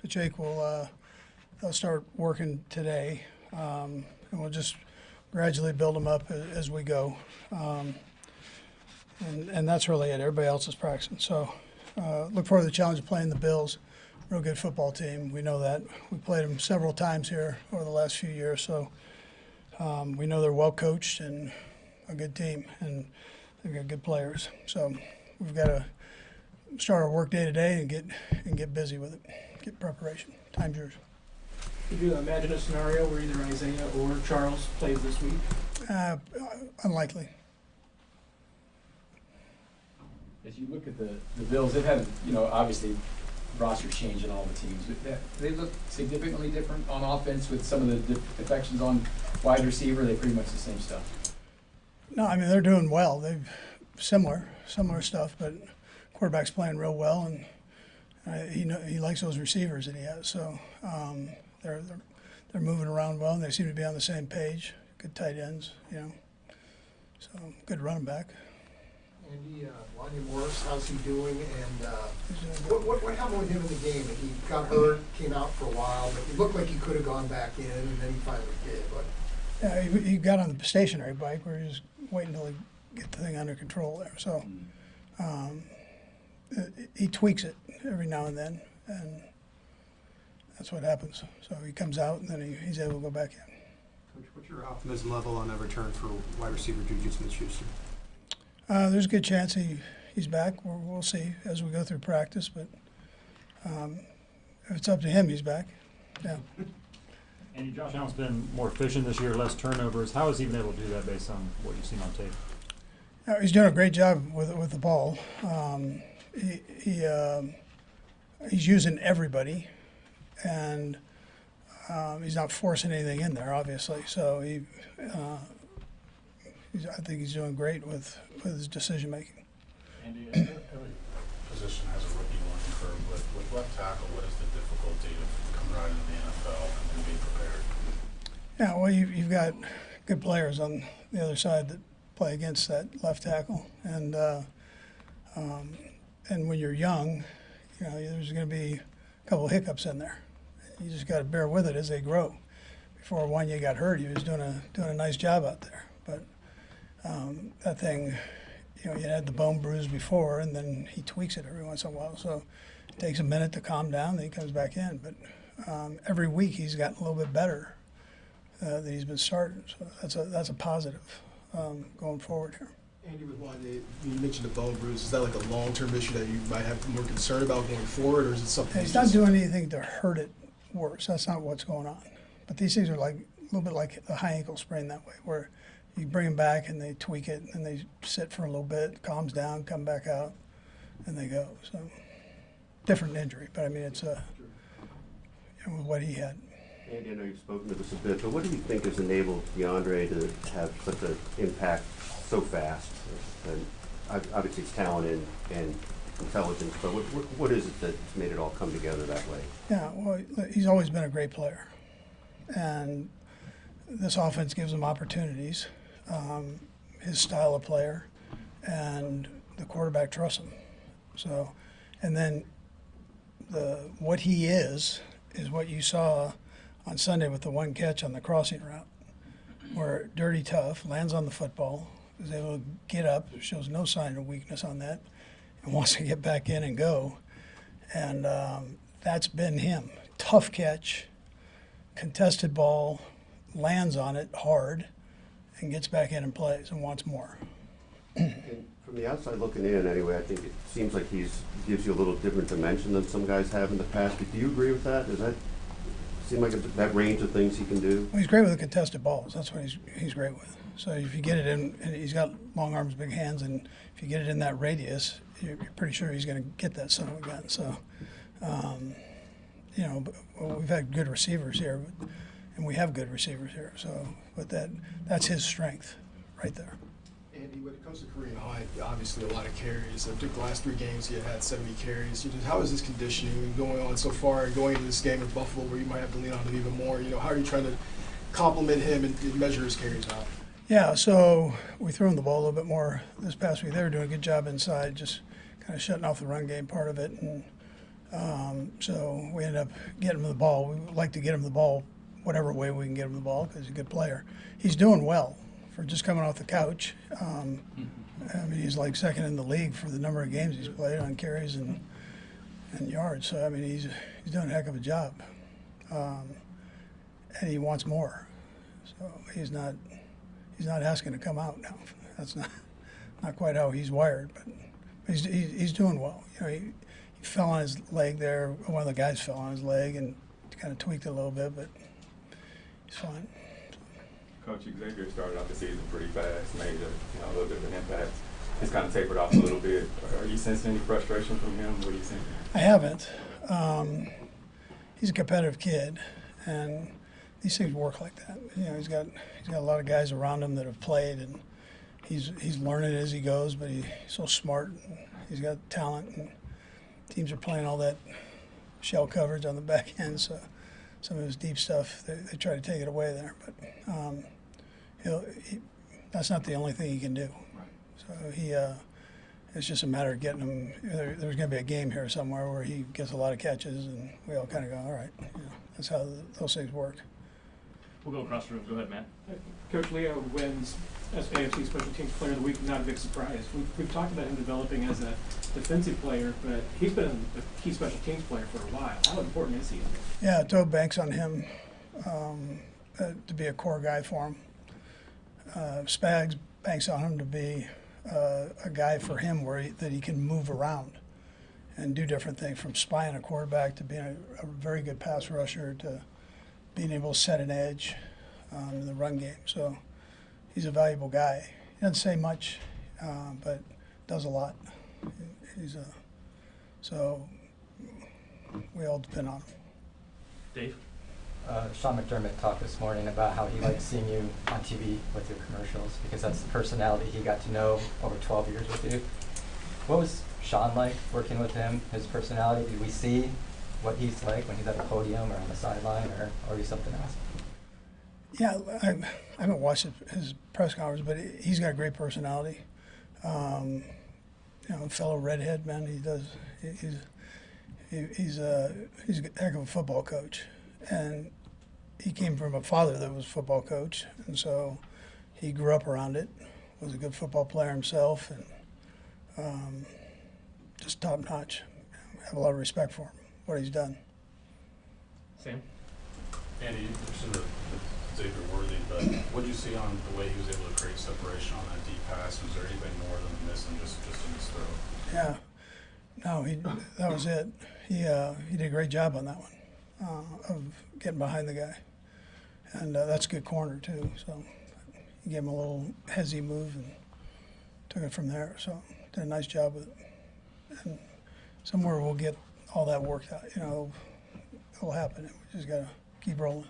Pacheco will they'll start working today, and we'll just gradually build them up as we go. And that's really it. Everybody else is practicing. So look forward to the challenge of playing the Bills. Real good football team. We know that. We played them several times here over the last few years. So we know they're well coached and a good team, and they've got good players. So we've got to start our work day today and get busy with it. Get preparation. Time's yours. Could you imagine a scenario where either Isiah or Charles plays this week? Unlikely. As you look at the Bills, they've had, obviously roster change in all the teams. They look significantly different on offense with some of the defections on wide receiver. They pretty much the same stuff. No, I mean, they're doing well. They've similar stuff, but quarterback's playing real well, and he likes those receivers that he has. So they're moving around well, and they seem to be on the same page. Good tight ends, So good running back. Andy, Lonnie Morris, how's he doing? And what happened with him in the game? He got hurt, came out for a while, but it looked like he could have gone back in, and then he finally did. But yeah, he got on the stationary bike where he was waiting until he get the thing under control there. So he tweaks it every now and then, and that's what happens. So he comes out, and then he's able to go back in. Coach, what's your optimism level on a return for wide receiver Juju Smith-Schuster? There's a good chance he's back. We'll see as we go through practice, but if it's up to him, he's back. Yeah. Andy, Josh Allen's been more efficient this year, less turnovers. How has he been able to do that based on what you've seen on tape? He's doing a great job with the ball. He's using everybody, and he's not forcing anything in there, obviously. So I think he's doing great with his decision making. Andy, every position has a rookie learning curve. With left tackle, what is the difficulty of coming right into the NFL and being prepared? Yeah, well, you've got good players on the other side that play against that left tackle, and when you're young, there's going to be a couple of hiccups in there. You just got to bear with it as they grow. Before one you got hurt, he was doing a nice job out there, but that thing, you had the bone bruise before, and then he tweaks it every once in a while. So it takes a minute to calm down, then he comes back in. But every week he's gotten a little bit better that he's been starting. So that's a positive going forward here. Andy, with you mentioned the bone bruise. Is that like a long-term issue that you might have more concern about going forward, or is it something? He's not doing anything to hurt it worse. That's not what's going on. But these things are like a little bit like the high ankle sprain that way, where you bring them back and they tweak it, and they sit for a little bit, calms down, come back out, and they go. So different injury, but I mean it's what he had. Andy, I know you've spoken to this a bit, but what do you think has enabled DeAndre to have such an impact so fast? And obviously it's talent and intelligence, but what is it that's made it all come together that way? Yeah, well, he's always been a great player, and this offense gives him opportunities. His style of player, and the quarterback trusts him. So, and then what he is what you saw on Sunday with the one catch on the crossing route, where dirty tough, lands on the football, is able to get up, shows no sign of weakness on that, and wants to get back in and go. And that's been him. Tough catch, contested ball, lands on it hard, and gets back in and plays and wants more. And from the outside looking in, anyway, I think it seems like gives you a little different dimension than some guys have in the past. But do you agree with that? Does that seem like that range of things he can do? Well, he's great with the contested balls. That's what he's great with. So if you get it in, and he's got long arms, big hands, and if you get it in that radius, you're pretty sure he's going to get that son of a gun. So, we've had good receivers here, and we have good receivers here. So, but that's his strength right there. Andy, when it comes to Kareem Hunt, obviously a lot of carries. I think the last 3 games he had 70 carries. How is his conditioning going on so far, and going into this game with Buffalo where you might have to lean on him even more? How are you trying to complement him and measure his carries out? Yeah, so we threw him the ball a little bit more this past week. They were doing a good job inside, just kind of shutting off the run game part of it. And So we ended up getting him the ball. We would like to get him the ball whatever way we can get him the ball because he's a good player. He's doing well for just coming off the couch. I mean, he's like second in the league for the number of games he's played on carries and yards. So I mean, he's doing a heck of a job, and he wants more. So he's not asking to come out now. That's not quite how he's wired, but he's doing well. You know, he fell on his leg there. One of the guys fell on his leg and kind of tweaked it a little bit, but he's fine. Coach, Xavier started out the season pretty fast, made a little bit of an impact. He's kind of tapered off a little bit. Are you sensing any frustration from him? What are you seeing? I haven't. He's a competitive kid, and these things work like that. You know, he's got a lot of guys around him that have played, and he's learning as he goes. But he's so smart, and he's got talent, and teams are playing all that shell coverage on the back end. So some of his deep stuff, they try to take it away there. But that's not the only thing he can do. So it's just a matter of getting him. There's going to be a game here somewhere where he gets a lot of catches, and we all kind of go, all right. You know, that's how those things work. We'll go across the room. Go ahead, Matt. Coach Leo wins AFC Special Teams Player of the Week, not a big surprise. We've talked about him developing as a defensive player, but he's been a key special teams player for a while. How important is he? Yeah, Toad banks on him to be a core guy for him. Spags banks on him to be a guy for him that he can move around and do different things, from spying a quarterback to being a very good pass rusher to being able to set an edge in the run game. So he's a valuable guy. He doesn't say much, but does a lot. So we all depend on him. Dave? Sean McDermott talked this morning about how he likes seeing you on TV with your commercials because that's the personality he got to know over 12 years with you. What was Sean like working with him, his personality? Did we see what he's like when he's at a podium or on the sideline, or are you something else? Yeah, I haven't watched his press conference, but he's got a great personality. You know, fellow redhead, man. He's a heck of a football coach, and he came from a father that was a football coach, and so he grew up around it. Was a good football player himself, and just top notch. Have a lot of respect for him, what he's done. Sam? Andy, you mentioned the Xavier Worthy, but what did you see on the way he was able to create separation on that deep pass? Was there anything more than the miss than just in his throw? Yeah, no, that was it. He did a great job on that one, of getting behind the guy, and that's a good corner too. So he gave him a little hezzy move and took it from there. So did a nice job with it, and somewhere we'll get all that worked out. You know, it'll happen. We just gotta keep rolling.